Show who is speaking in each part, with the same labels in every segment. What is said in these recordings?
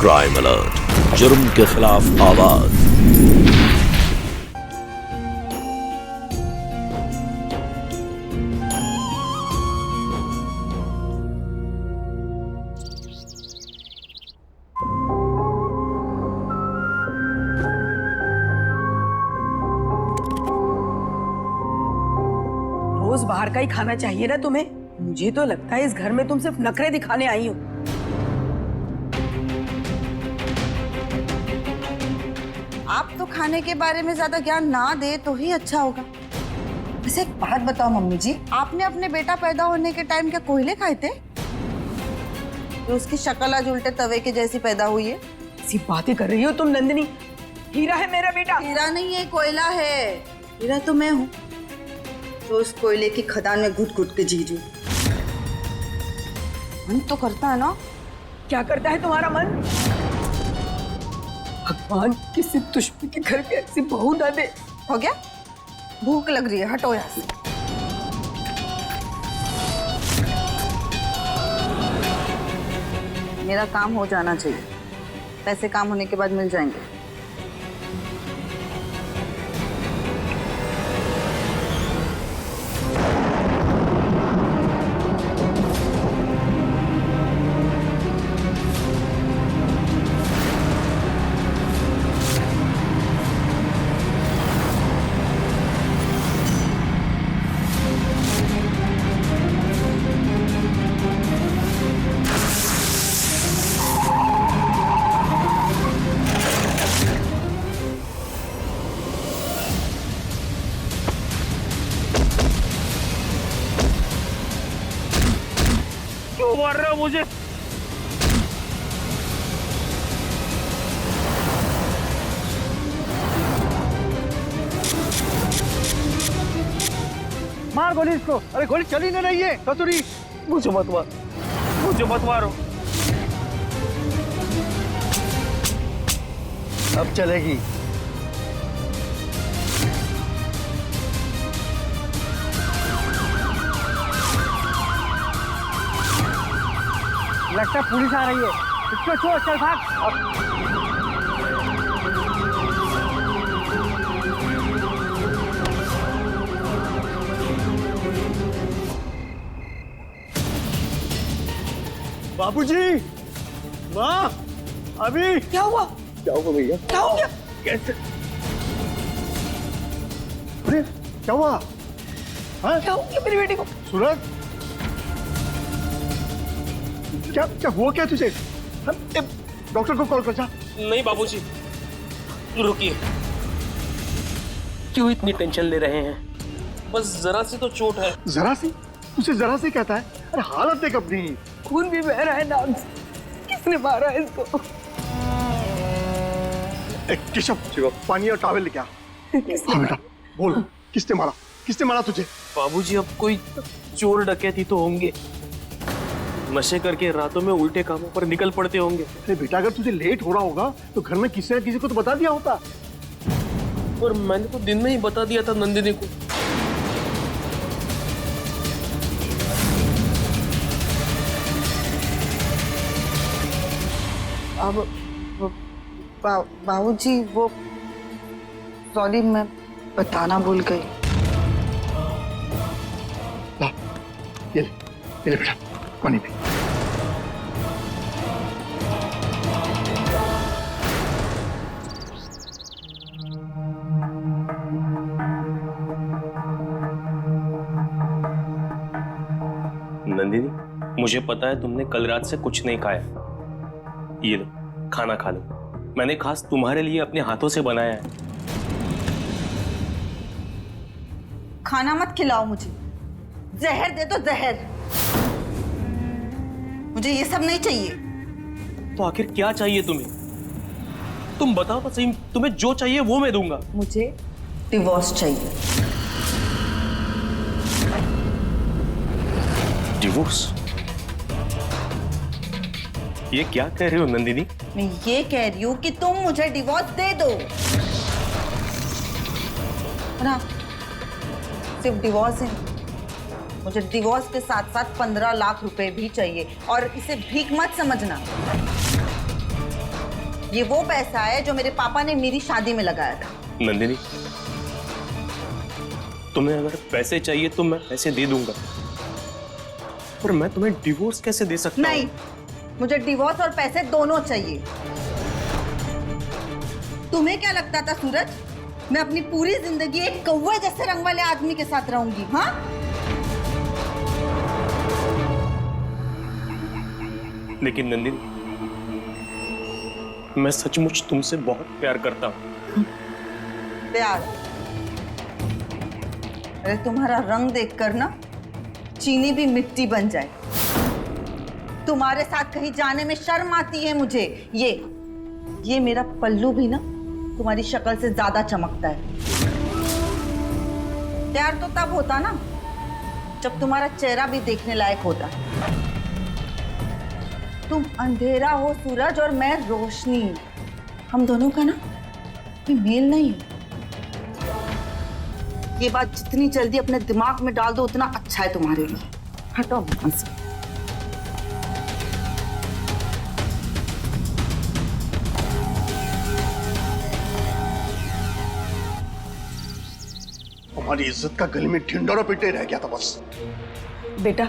Speaker 1: Crime alert, जुर्म के खिलाफ आवाज।
Speaker 2: रोज बाहर का ही खाना चाहिए ना तुम्हें? मुझे तो लगता है इस घर में तुम सिर्फ नखरे दिखाने आई हो।
Speaker 3: आप तो खाने के बारे में ज्यादा ज्ञान ना दे तो ही अच्छा होगा। वैसे एक बात बताओ मम्मी जी, आपने अपने बेटा पैदा होने के टाइम क्या कोयले खाए थे? तो उसकी शक्ल आज उल्टे तवे के जैसी पैदा हुई है।
Speaker 2: ऐसी बातें कर रही हो तुम नंदिनी। हीरा है मेरा बेटा।
Speaker 3: हीरा नहीं है, कोयला है। हीरा तो मैं हूँ तो उस कोयले की खदान में घुट घुट के जी रही। मन तो करता है ना।
Speaker 2: क्या करता है तुम्हारा मन? भगवान किसी दुश्मन के घर पे ऐसी बहू ना दे।
Speaker 3: हो गया, भूख लग रही है, हटो यहाँ से। मेरा काम हो जाना चाहिए, पैसे काम होने के बाद मिल जाएंगे।
Speaker 4: क्यों मार रहे हो मुझे? मार गोली इसको। अरे गोली चली नहीं रही है कसूरी। मुझे मत मार, मुझे मत मारो। अब चलेगी। लगता है पुलिस आ रही है। इसको छोड़, चल भाग। बाबूजी, माँ, अभी
Speaker 2: क्या हुआ?
Speaker 4: क्या हुआ भैया?
Speaker 2: क्या हो गया?
Speaker 4: कैसे? अरे क्या हुआ? हाँ?
Speaker 2: क्या हो गया मेरी बेटी को?
Speaker 4: सूरज, क्या हुआ क्या तुझे? डॉक्टर को कॉल कर जा।
Speaker 5: नहीं बाबूजी, रुकिए। क्यों इतनी टेंशन ले रहे हैं? बस जरा सी तो चोट है।
Speaker 4: जरा सी? तुझे जरा सी कहता है? अरे हालत देख अपनी।
Speaker 2: खून भी बह रहा है नाक से। किसने मारा है इसको?
Speaker 4: केशव, पानी और टॉवेल लेके आ। हाँ बेटा, बोल, किसने मारा? किसने मारा तुझे?
Speaker 5: बाबूजी, अब कोई चोर डकैती तो होंगे। नशे करके रातों में उल्टे कामों पर निकल पड़ते होंगे।
Speaker 4: अरे बेटा, अगर तुझे लेट हो रहा होगा तो घर में किसी न किसी को तो बता दिया होता।
Speaker 5: और मैंने तो दिन में ही बता दिया था नंदिनी को।
Speaker 3: अब बाबूजी, वो सॉरी, मैं बताना भूल गई।
Speaker 4: ला, ये ले बेटा, पानी पी।
Speaker 5: नंदिनी, मुझे पता है तुमने कल रात से कुछ नहीं खाया। ये लो, खाना खा लो। मैंने खास तुम्हारे लिए अपने हाथों से बनाया है।
Speaker 3: खाना मत खिलाओ मुझे, जहर दे दो, जहर। मुझे ये सब नहीं चाहिए।
Speaker 5: तो आखिर क्या चाहिए तुम्हें? तुम बताओ तो सही, तुम्हें जो चाहिए वो मैं दूंगा।
Speaker 3: मुझे डिवोर्स चाहिए।
Speaker 5: डिवोर्स? ये क्या कह रही हो नंदिनी?
Speaker 3: मैं ये कह रही हूँ कि तुम मुझे डिवोर्स दे दो ना। सिर्फ डिवोर्स है, मुझे डिवोर्स के साथ साथ 15 लाख रुपए भी चाहिए। और इसे भीख मत समझना। ये वो पैसा है जो मेरे पापा ने मेरी शादी में लगाया था।
Speaker 5: नंदिनी, तुम्हें अगर पैसे चाहिए तो मैं पैसे दे दूंगा, पर मैं तुम्हें डिवोर्स कैसे दे सकता हूँ?
Speaker 3: नहीं, मुझे डिवोर्स और पैसे दोनों चाहिए। तुम्हें क्या लगता था सूरज, मैं अपनी पूरी जिंदगी एक कौवे जैसे रंग वाले आदमी के साथ रहूंगी? हाँ,
Speaker 5: लेकिन नंदिनी, मैं सचमुच तुमसे बहुत प्यार करता हूँ।
Speaker 3: प्यार? अरे तुम्हारा रंग देखकर ना चीनी भी मिट्टी बन जाए। तुम्हारे साथ कहीं जाने में शर्म आती है मुझे। ये मेरा पल्लू भी ना तुम्हारी शक्ल से ज्यादा चमकता है। प्यार तो तब होता ना जब तुम्हारा चेहरा भी देखने लायक होता। तुम अंधेरा हो सूरज और मैं रोशनी। हम दोनों का ना कोई मेल नहीं है। ये बात जितनी जल्दी अपने दिमाग में डाल दो उतना अच्छा है तुम्हारे लिए। हटो मन से।
Speaker 4: हमारी इज्जत का गले में ढिंढोरा पीटे रह गया था बस।
Speaker 2: बेटा,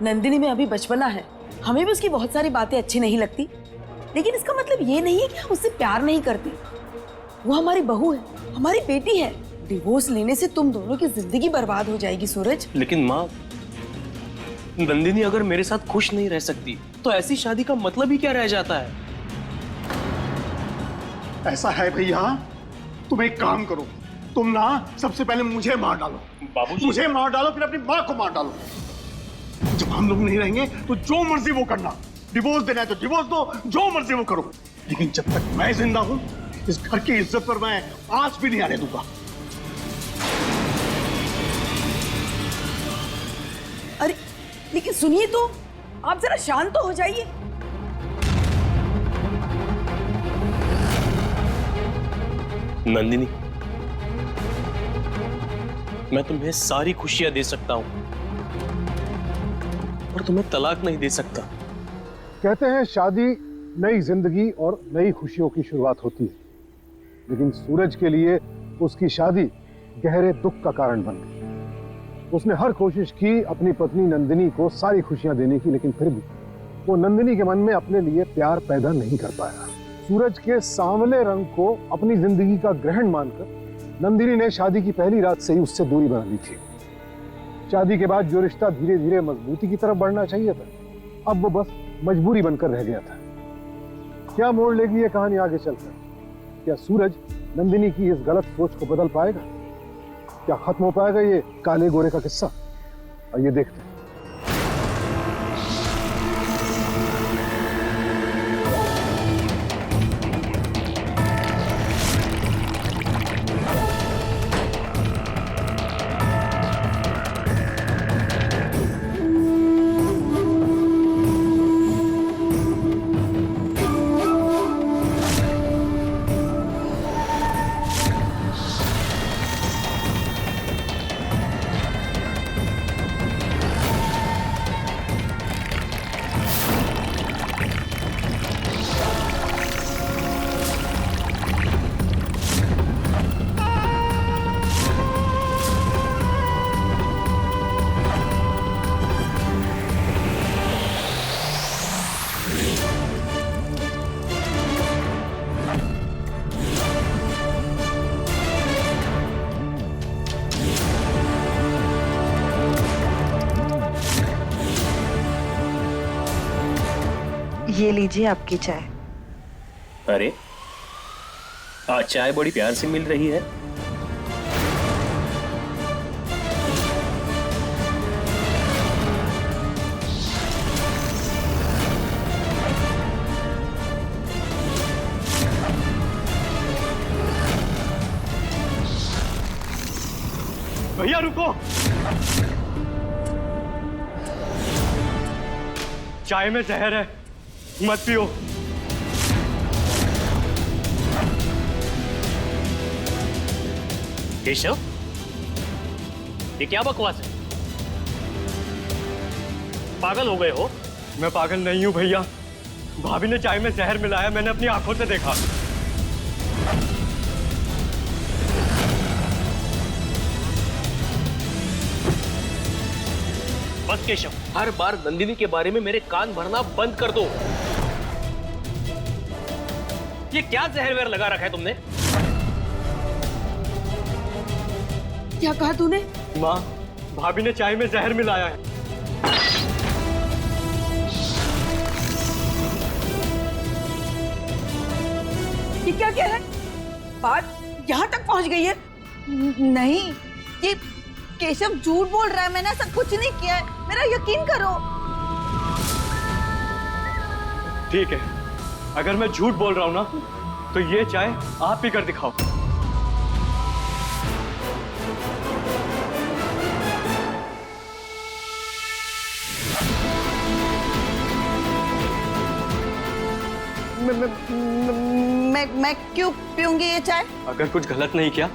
Speaker 2: नंदिनी में अभी बचपना है, हमें भी उसकी बहुत सारी बातें अच्छी नहीं लगती, लेकिन इसका मतलब ये नहीं है कि हम उससे प्यार नहीं करते। वो हमारी बहू है, हमारी बेटी है। डिवोर्स लेने से तुम दोनों की जिंदगी बर्बाद हो जाएगी सूरज।
Speaker 5: लेकिन माँ, नंदिनी अगर मेरे साथ खुश नहीं रह सकती तो ऐसी शादी का मतलब ही क्या रह जाता है?
Speaker 4: ऐसा है भैया, तुम एक काम करो, तुम ना सबसे पहले मुझे मार डालो।
Speaker 5: बाबूजी,
Speaker 4: मुझे मार डालो, फिर अपनी माँ को मार डालो। जब हम लोग नहीं रहेंगे तो जो मर्जी वो करना। डिवोर्स देना है तो डिवोर्स दो, जो मर्जी वो करो, लेकिन जब तक मैं जिंदा हूं इस घर की इज्जत पर मैं आंच भी नहीं आने दूंगा।
Speaker 2: अरे लेकिन सुनिए तो, आप जरा शांत तो हो जाइए।
Speaker 5: नंदिनी, मैं तुम्हें सारी खुशियां दे सकता हूं और तुम्हें तलाक नहीं दे सकता।
Speaker 6: कहते हैं शादी नई जिंदगी और नई खुशियों की शुरुआत होती है, लेकिन सूरज के लिए उसकी शादी गहरे दुख का कारण बन गई। उसने हर कोशिश की अपनी पत्नी नंदिनी को सारी खुशियां देने की, लेकिन फिर भी वो नंदिनी के मन में अपने लिए प्यार पैदा नहीं कर पाया। सूरज के सांवले रंग को अपनी जिंदगी का ग्रहण मानकर नंदिनी ने शादी की पहली रात से ही उससे दूरी बना ली थी। शादी के बाद जो रिश्ता धीरे धीरे मजबूती की तरफ बढ़ना चाहिए था, अब वो बस मजबूरी बनकर रह गया था। क्या मोड़ लेगी ये कहानी आगे चलकर? क्या सूरज नंदिनी की इस गलत सोच को बदल पाएगा? क्या खत्म हो पाएगा ये काले गोरे का किस्सा? और ये देखते हैं।
Speaker 3: ये लीजिए आपकी चाय।
Speaker 5: अरे, आज चाय बड़ी प्यार से मिल रही है।
Speaker 4: भैया रुको, चाय में जहर है, मत पियो।
Speaker 5: केशव, ये क्या बकवास है? पागल हो गए हो?
Speaker 4: मैं पागल नहीं हूं भैया,
Speaker 7: भाभी ने चाय में जहर मिलाया, मैंने अपनी आंखों से देखा।
Speaker 5: बस केशव, हर बार नंदिनी के बारे में मेरे कान भरना बंद कर दो। ये क्या जहर वहर लगा रखा है तुमने?
Speaker 2: क्या कहा तूने?
Speaker 7: माँ, भाभी ने चाय में जहर मिलाया है।
Speaker 2: ये क्या कह रहा है? बात यहाँ तक पहुँच गई है?
Speaker 3: नहीं, ये केशव झूठ बोल रहा है। मैंने ऐसा कुछ नहीं किया है, मेरा यकीन करो।
Speaker 7: ठीक है, अगर मैं झूठ बोल रहा हूँ ना, तो ये चाय आप पी कर दिखाओ।
Speaker 3: मैं क्यों पीऊंगी ये चाय?
Speaker 7: अगर कुछ गलत नहीं किया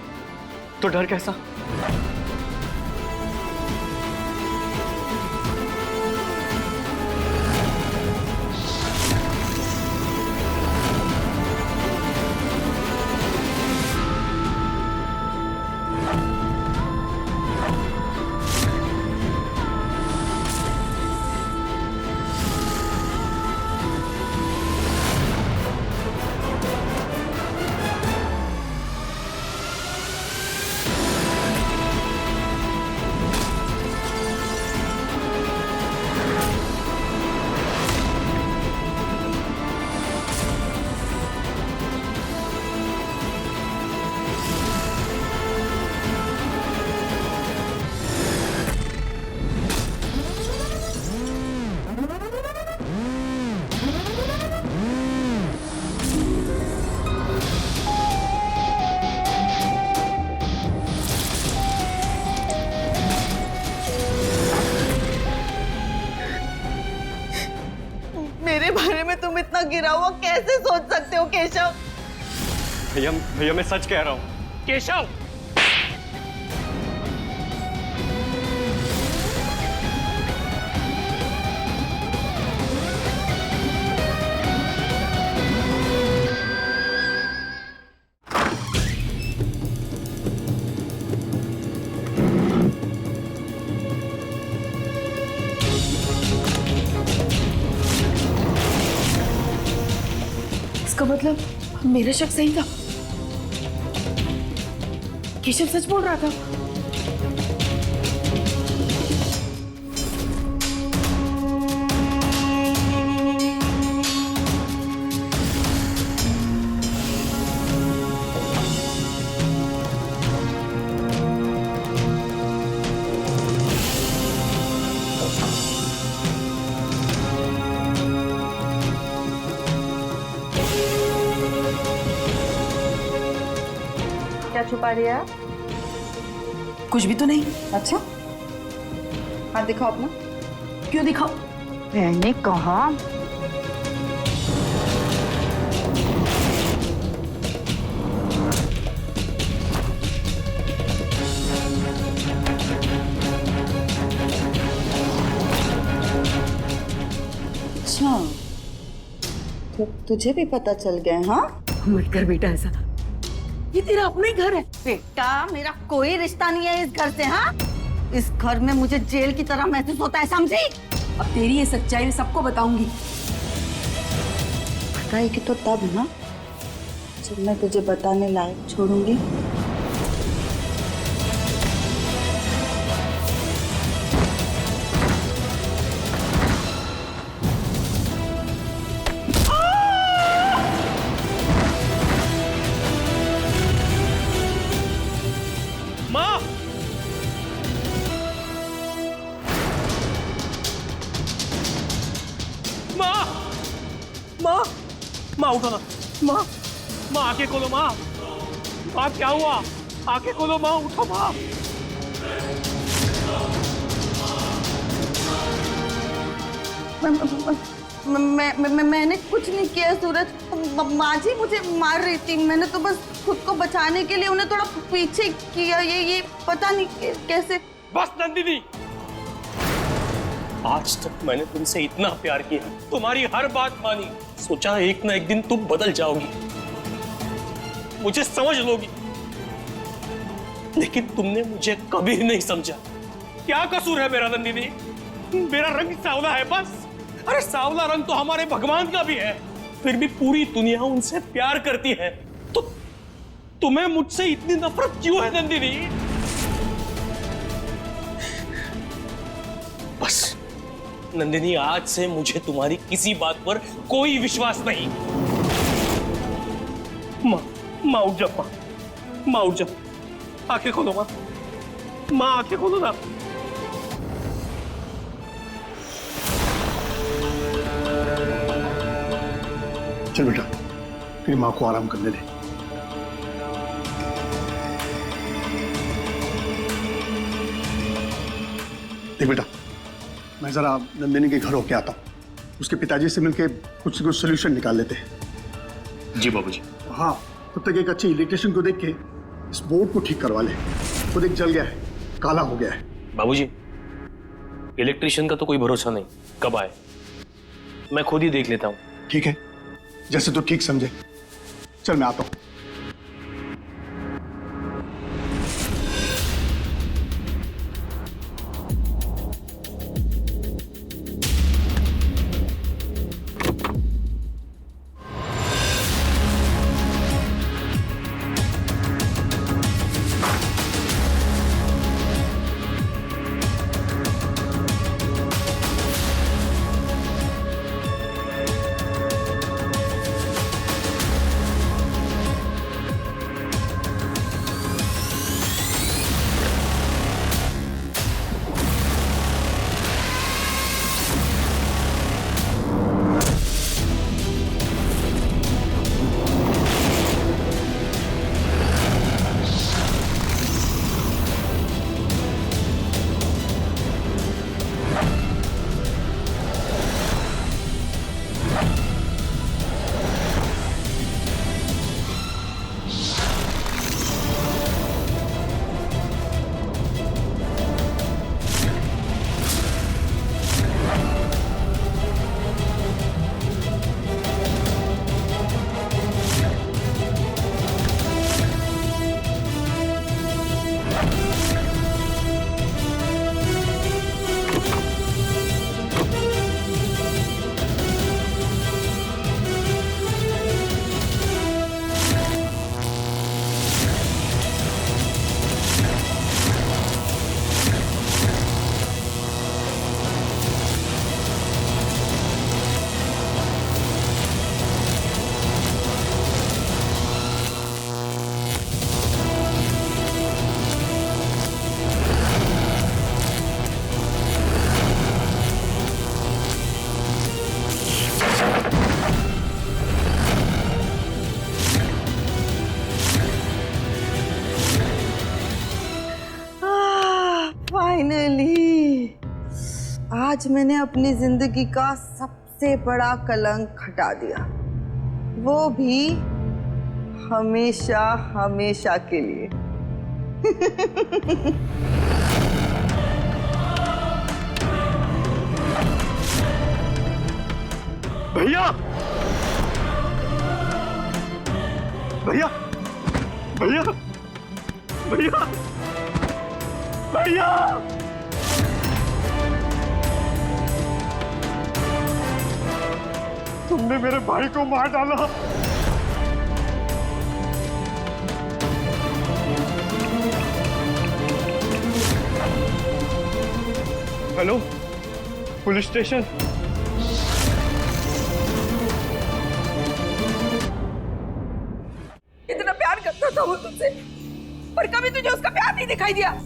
Speaker 7: तो डर कैसा?
Speaker 3: मेरे बारे में तुम इतना गिरा हुआ कैसे सोच सकते हो केशव?
Speaker 7: भैया मैं सच कह रहा हूँ।
Speaker 5: केशव,
Speaker 2: इसका मतलब मेरा शक सही था। केशव सच बोल रहा था।
Speaker 3: क्या छुपा रही है?
Speaker 2: कुछ भी तो नहीं।
Speaker 3: अच्छा, हाथ दिखाओ अपना।
Speaker 2: क्यों दिखाओ?
Speaker 3: मैंने कहा। अच्छा, तो तुझे भी पता चल गया? हाँ,
Speaker 2: मत कर बेटा ऐसा, ये तेरा अपना ही घर है।
Speaker 3: बेटा मेरा कोई रिश्ता नहीं है इस घर से। हाँ, इस घर में मुझे जेल की तरह महसूस होता है, समझी?
Speaker 2: अब तेरी ये सच्चाई मैं सबको बताऊंगी।
Speaker 3: बताएगी तो तब ना, जब मैं तुझे बताने लायक छोड़ूंगी।
Speaker 5: माँ, माँ, माँ, माँ उठो ना। माँ, माँ आंखें खोलो। माँ, माँ क्या हुआ? आंखें खोलो माँ, उठो माँ।
Speaker 3: मैंने कुछ नहीं किया सूरज। माँ जी मुझे मार रही थी, मैंने तो बस खुद को बचाने के लिए उन्हें थोड़ा पीछे किया। ये पता नहीं कैसे।
Speaker 5: बस नंदिनी, आज तक मैंने तुमसे इतना प्यार किया, तुम्हारी हर बात मानी, सोचा एक ना एक दिन तुम बदल जाओगी, मुझे समझ लोगी, लेकिन तुमने मुझे कभी नहीं समझा। क्या कसूर है मेरा नंदिनी? मेरा रंग सांवला है बस। अरे सांवला रंग तो हमारे भगवान का भी है, फिर भी पूरी दुनिया उनसे प्यार करती है, तो तुम्हें मुझसे इतनी नफरत क्यों है नंदिनी? बस नंदिनी, आज से मुझे तुम्हारी किसी बात पर कोई विश्वास नहीं। माँ उठ जा, माँ उठ जा, आंखें खोलो माँ, आंखें खोलो ना।
Speaker 4: चल बेटा, तेरी माँ को आराम करने दे। देख बेटा, मैं जरा नंदिनी के घर होके आता हूँ, उसके पिताजी से मिलके कुछ सोल्यूशन निकाल लेते हैं।
Speaker 7: जी बाबूजी।
Speaker 4: हाँ, तब तक एक अच्छी इलेक्ट्रिशियन को देख के इस बोर्ड को ठीक करवा ले। वो देख जल गया है, काला हो गया है।
Speaker 5: बाबूजी, इलेक्ट्रिशियन का तो कोई भरोसा नहीं, कब आए, मैं खुद ही देख लेता हूँ।
Speaker 4: ठीक है, जैसे तू ठीक समझे। चल मैं आता हूँ।
Speaker 3: फाइनली आज मैंने अपनी जिंदगी का सबसे बड़ा कलंक हटा दिया, वो भी हमेशा हमेशा के लिए।
Speaker 4: भैया, भैया, भैया, भैया, भैया, तुमने मेरे भाई को मार डाला।
Speaker 7: Hello, police station.
Speaker 2: इतना प्यार करता था वो तुझसे, पर कभी तुझे उसका प्यार नहीं दिखाई दिया।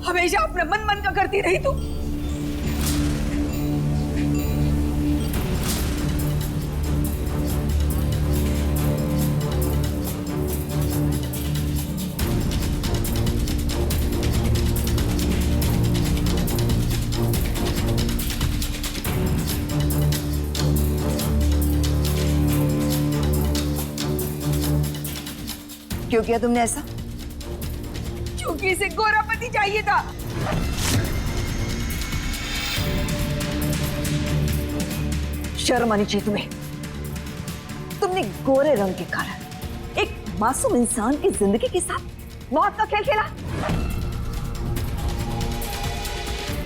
Speaker 2: हमेशा अपने मन का करती रही तू।
Speaker 3: क्यों किया तुमने ऐसा?
Speaker 2: क्योंकि इसे गोरा पति चाहिए था।
Speaker 8: शर्म आनी चाहिए तुम्हें। तुमने गोरे रंग के कारण एक मासूम इंसान की जिंदगी के साथ मौत का खेल खेला।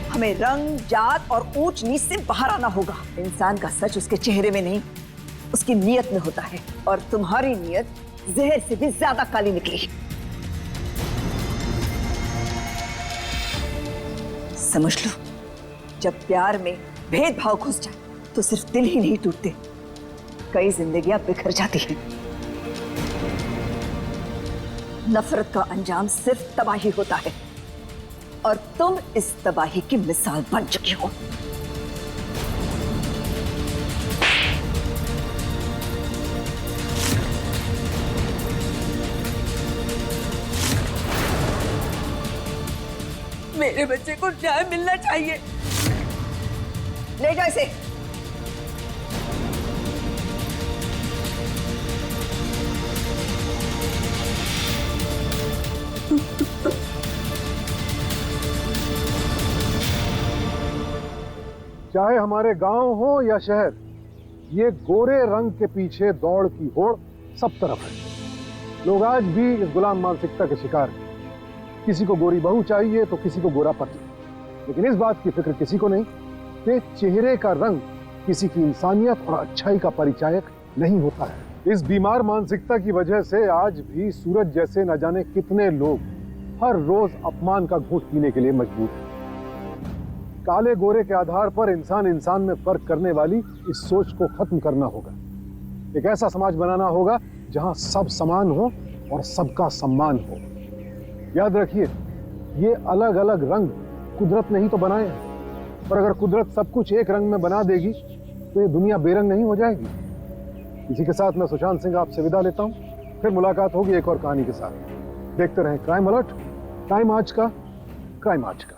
Speaker 8: हमें रंग, जात और ऊंच नीच से बाहर आना होगा। इंसान का सच उसके चेहरे में नहीं, उसकी नीयत में होता है, और तुम्हारी नीयत जहर से भी ज्यादा काली निकली। समझ लो, जब प्यार में भेदभाव घुस जाए तो सिर्फ दिल ही नहीं टूटते, कई जिंदगियां बिखर जाती हैं। नफरत का अंजाम सिर्फ तबाही होता है, और तुम इस तबाही की मिसाल बन चुकी हो।
Speaker 2: मेरे बच्चे को न्याय मिलना चाहिए।
Speaker 8: ले जाओ इसे।
Speaker 6: चाहे हमारे गांव हो या शहर, ये गोरे रंग के पीछे दौड़ की होड़ सब तरफ है। लोग आज भी इस गुलाम मानसिकता के शिकार हैं। किसी को गोरी बहू चाहिए तो किसी को गोरा पति, लेकिन इस बात की फिक्र किसी को नहीं कि चेहरे का रंग किसी की इंसानियत और अच्छाई का परिचायक नहीं होता है। इस बीमार मानसिकता की वजह से आज भी सूरज जैसे न जाने कितने लोग हर रोज अपमान का घूंट पीने के लिए मजबूर हैं। काले गोरे के आधार पर इंसान इंसान में फर्क करने वाली इस सोच को खत्म करना होगा। एक ऐसा समाज बनाना होगा जहां सब समान हो और सबका सम्मान हो। याद रखिए, ये अलग अलग रंग कुदरत ने ही तो बनाए हैं, पर अगर कुदरत सब कुछ एक रंग में बना देगी तो ये दुनिया बेरंग नहीं हो जाएगी। इसी के साथ मैं सुशांत सिंह आपसे विदा लेता हूं। फिर मुलाकात होगी एक और कहानी के साथ। देखते रहें क्राइम अलर्ट, टाइम आज का, क्राइम आज का।